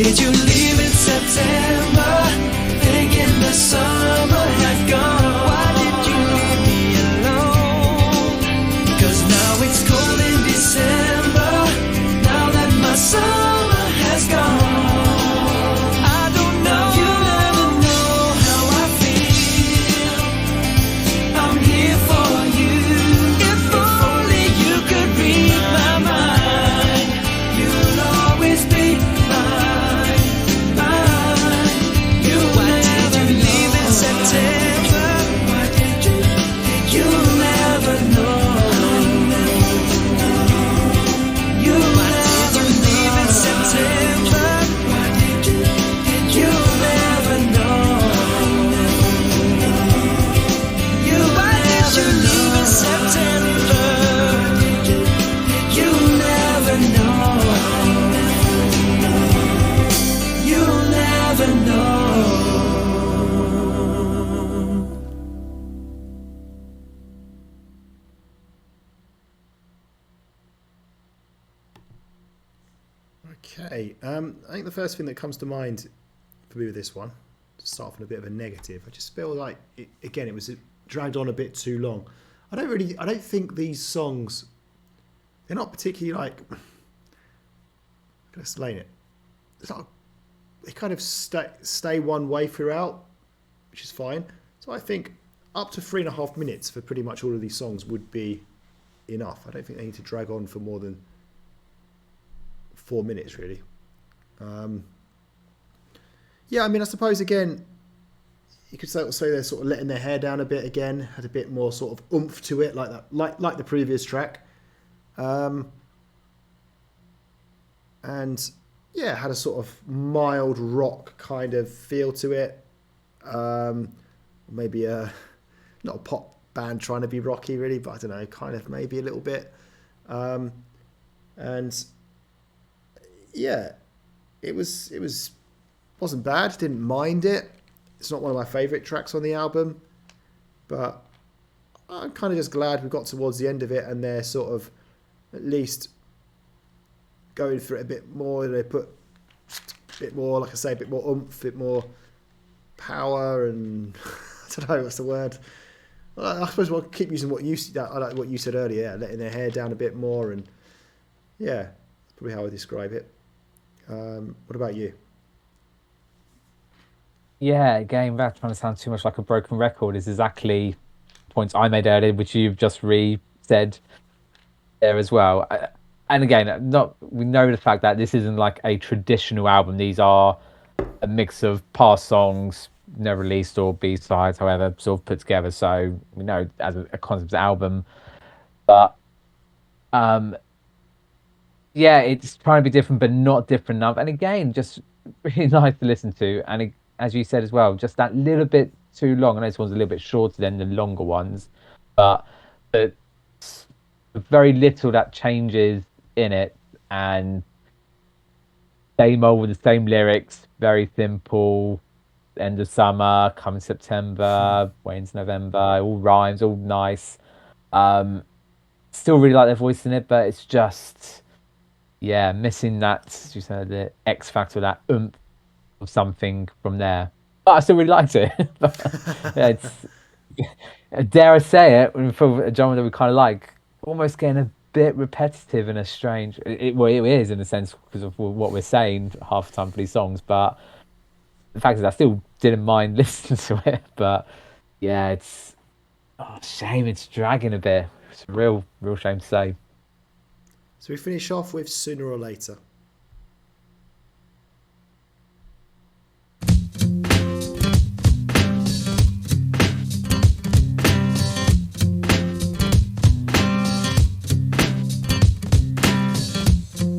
did you leave in September, thinking the summer had gone? Why did you leave me alone? 'Cause now it's cold in December, now that my summer has gone. I don't know, you never know how I feel. I'm here for you. If only you could read my mind, you'll always be mine, mine. You never leave in September. Why did you? You'll never know. You never leave in September. Why did you? You'll never know. You why did you leave in September? You'll never know. You'll never know. Okay, I think the first thing that comes to mind for me with this one, to start off on a bit of a negative, I just feel like it was dragged on a bit too long. I don't think these songs, they're not particularly like, how can I explain it? It's not, they kind of stay one way throughout, which is fine. So I think up to 3.5 minutes for pretty much all of these songs would be enough. I don't think they need to drag on for more than 4 minutes, really. Yeah, I mean, I suppose again, you could say they're sort of letting their hair down a bit again, had a bit more sort of oomph to it, like that, like the previous track, and yeah, had a sort of mild rock kind of feel to it. Maybe not a pop band trying to be rocky, really, but I don't know, kind of maybe a little bit, and yeah, it wasn't bad. Didn't mind it. It's not one of my favourite tracks on the album, but I'm kind of just glad we got towards the end of it and they're sort of at least going for it a bit more. They put a bit more, like I say, a bit more oomph, a bit more power, and I don't know what's the word. I suppose we'll keep using what you said earlier, yeah, letting their hair down a bit more, and yeah, that's probably how I describe it. What about you? Yeah, again, without trying to sound too much like a broken record, is exactly points I made earlier, which you've just said there as well. And again, we know the fact that this isn't like a traditional album. These are a mix of past songs, never released, or B-sides, however, sort of put together. So we know as a concept album, but yeah, it's trying to be different, but not different enough. And again, just really nice to listen to. And as you said as well, just that little bit too long. I know this one's a little bit shorter than the longer ones, but very little that changes in it, and same old with the same lyrics, very simple. End of summer, come September, Wayne's November, all rhymes, all nice. Still really like their voice in it, but it's just, yeah, missing that, as you said, the X factor, that oomph of something from there. But I still really liked it. Yeah, it's, dare I say it, for a genre that we kind of like, almost getting a bit repetitive in a strange. Well, it is in a sense because of what we're saying half the time for these songs. But the fact is, I still didn't mind listening to it. But yeah, it's a shame it's dragging a bit. It's a real shame to say. So we finish off with Sooner or Later.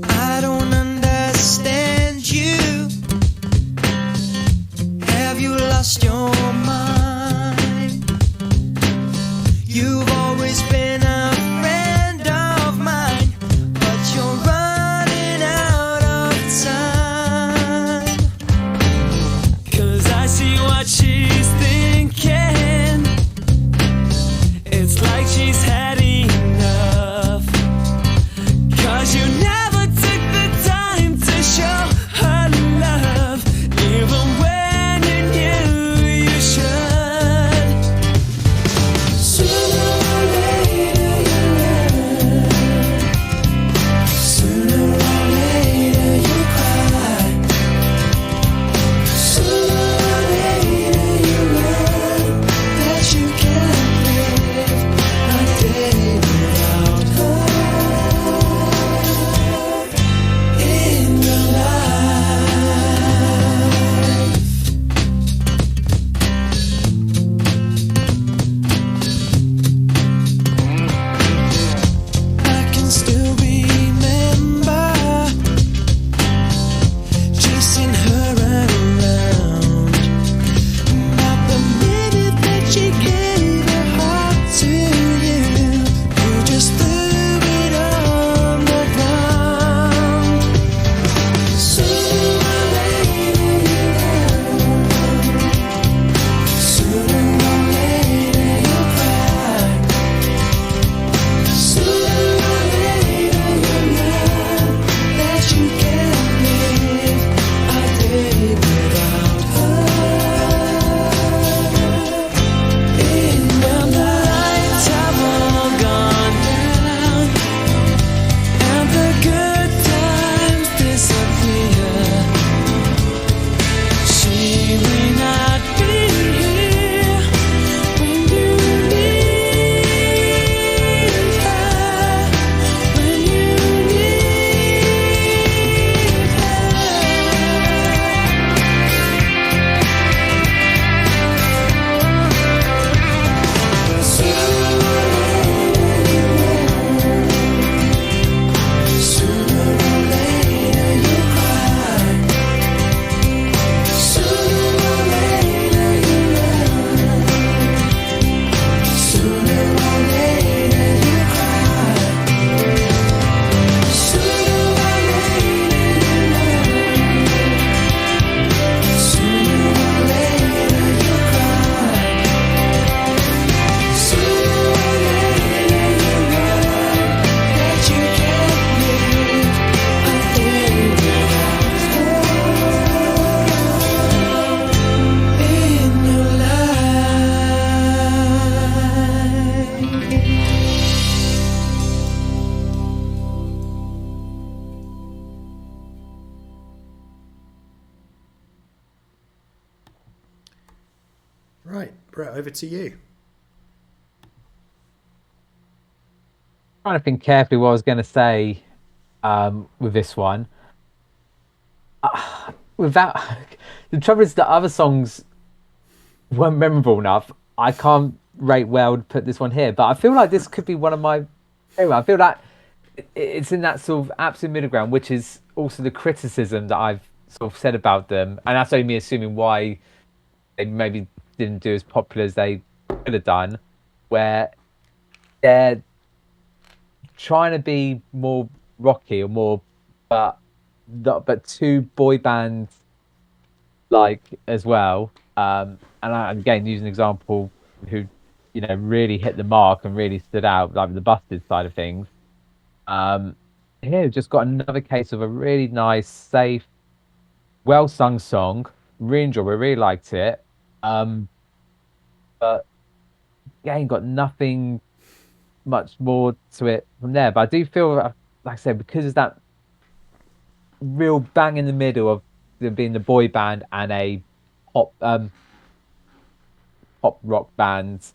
I don't understand you. Have you lost your mind? You've always been a friend of mine, but you're running out Right, Brett, over to you. Trying to think carefully what I was going to say with this one. Without the trouble is that other songs weren't memorable enough. I can't rate where I would put this one here, but I feel like this could be one of my favorite. I feel like it's in that sort of absolute middle ground, which is also the criticism that I've sort of said about them, and that's only me assuming why they maybe didn't do as popular as they could have done, where they're trying to be more rocky or more, but two boy bands like as well. And again, use an example who really hit the mark and really stood out, like the Busted side of things. Here, we've just got another case of a really nice, safe, well sung song. Really enjoyed it, really liked it. But again, got nothing much more to it from there. But I do feel, like I said, because of that real bang in the middle of them being the boy band and a pop pop rock band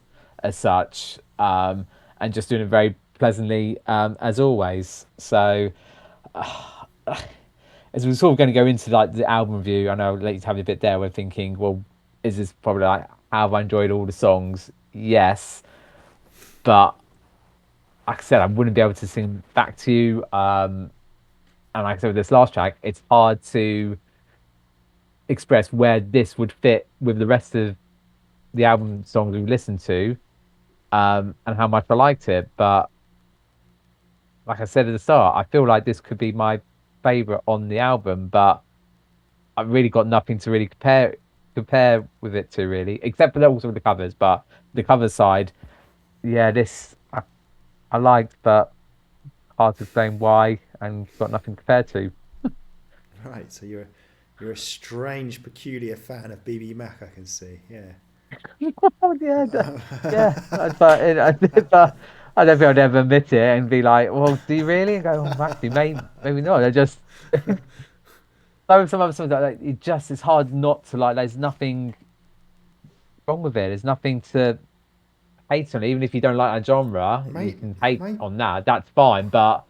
as such, and just doing it very pleasantly as always. So as we're sort of going to go into like the album review, I know I'll let you have a bit there. We're thinking, well, is this probably like how have I enjoyed all the songs? Yes, but like I said, I wouldn't be able to sing back to you. And like I said, with this last track, it's hard to express where this would fit with the rest of the album songs we've listened to, and how much I liked it. But like I said at the start, I feel like this could be my favorite on the album, but I've really got nothing to really compare with it to really, except for also the covers. But the cover side, yeah, this I liked, but hard to explain why, and got nothing compared to. Right, so you're a strange, peculiar fan of BBMak, I can see. Yeah. Yeah, yeah. But I don't think I'd ever admit it and be like, "Well, do you really?" And go, "Oh, actually, maybe not." I just some other songs like it's hard not to like. There's nothing wrong with it. There's nothing to hate on it. Even if you don't like a genre, you can hate on that. That's fine. But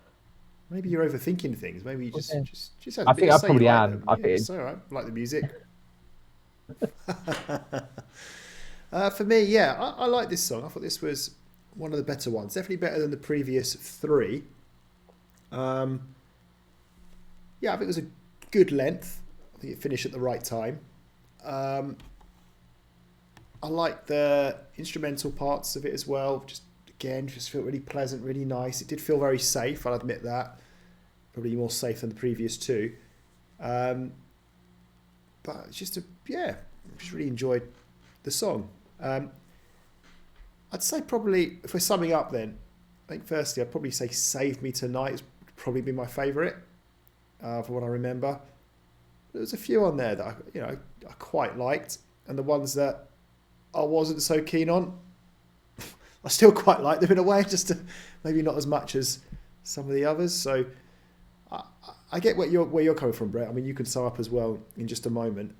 maybe you're overthinking things. Maybe you just have I think I probably like am. them. I think it's all right. I like the music. For me, yeah, I like this song. I thought this was one of the better ones. Definitely better than the previous three. Yeah, I think it was a good length. I think it finished at the right time. I like the instrumental parts of it as well. Just felt really pleasant, really nice. It did feel very safe, I'll admit that. Probably more safe than the previous two. But it's just just really enjoyed the song. I'd say probably, if we're summing up then, I think firstly I'd probably say Save Me Tonight has probably been my favourite for what I remember. There's a few on there that I quite liked, and the ones that I wasn't so keen on, I still quite like them in a way, just maybe not as much as some of the others. So I get where you're coming from, Brett. I mean, you can sum up as well in just a moment.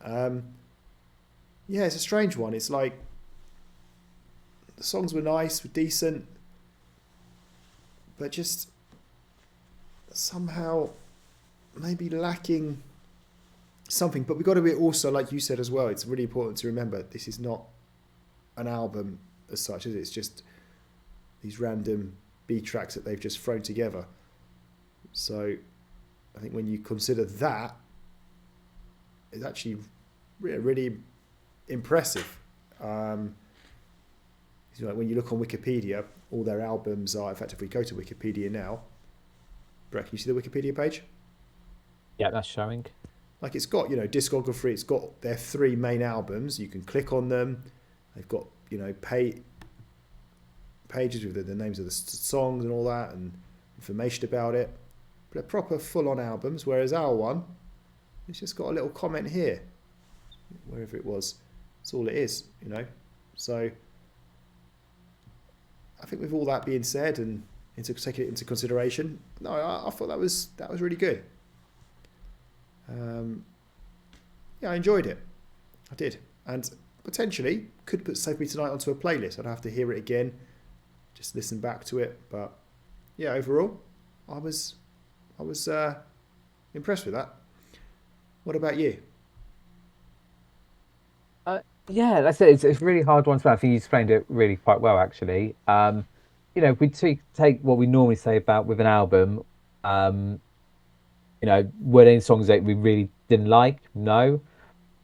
Yeah, it's a strange one. It's like the songs were nice, were decent, but just somehow maybe lacking something. But we've got to be also, like you said as well, it's really important to remember this is not an album as such, is it? It's just these random B tracks that they've just thrown together. So I think when you consider that, it's actually really impressive. When you look on Wikipedia, all their albums are, in fact, if we go to Wikipedia now, Brett, can you see the Wikipedia page? Yeah, that's showing. Like it's got, discography, it's got their three main albums. You can click on them. They've got, pages with the names of the songs and all that and information about it. But they're proper full-on albums, whereas our one, it's just got a little comment here, wherever it was. That's all it is, So I think with all that being said and taking it into consideration, no, I thought that was really good. I enjoyed it. I did. And potentially could put Save Me Tonight onto a playlist. I'd have to hear it again, just listen back to it. But yeah, overall, I was impressed with that. What about you? Yeah, that's it. It's a really hard one to. I think you explained it really quite well, actually. If we take what we normally say about with an album, um, were there any songs that we really didn't like? No.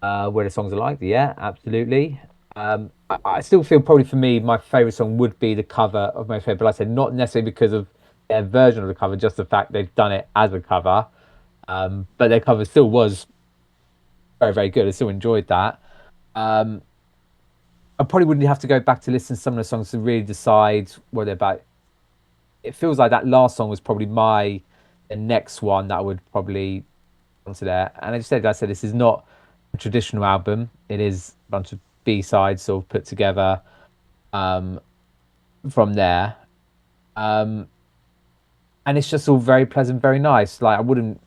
Were the songs I liked? Yeah, absolutely. I still feel probably for me, my favorite song would be the cover of my favorite. But like I said, not necessarily because of their version of the cover, just the fact they've done it as a cover. But their cover still was very, very good. I still enjoyed that. Um, I probably wouldn't have to go back to listen to some of the songs to really decide what they're about. It feels like that last song was probably the next one that I would probably onto there. And I said this is not a traditional album. It is a bunch of B sides sort of put together um, from there. And it's just all very pleasant, very nice. Like I wouldn't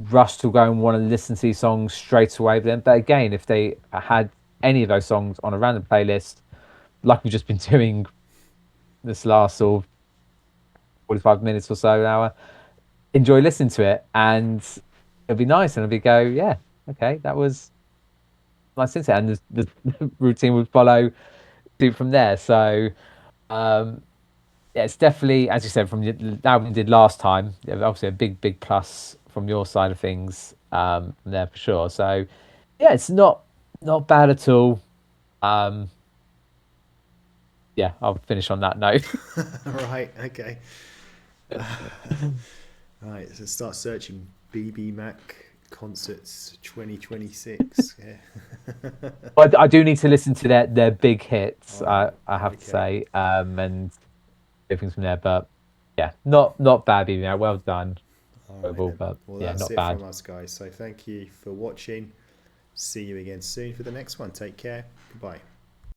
rush to go and want to listen to these songs straight away with them. But again, if they had any of those songs on a random playlist, like we've just been doing this last sort of 45 minutes or so, an hour, enjoy listening to it, and it'll be nice, and it'll be go, yeah, okay, that was nice, isn't it? And the routine would follow suit from there. So, yeah, it's definitely, as you said, from the album you did last time, obviously a big plus from your side of things from there for sure. So, yeah, it's not bad at all. Yeah, I'll finish on that note. Right, okay. Right, so start searching BBMak concerts 2026. Yeah. I do need to listen to their big hits. Alright, I have to okay. say, and things from there. But yeah, not bad, BB. Well done, All right, overall, then. but Well, yeah, that's not it bad. from us, guys. So thank you for watching. See you again soon for the next one. Take care. Goodbye.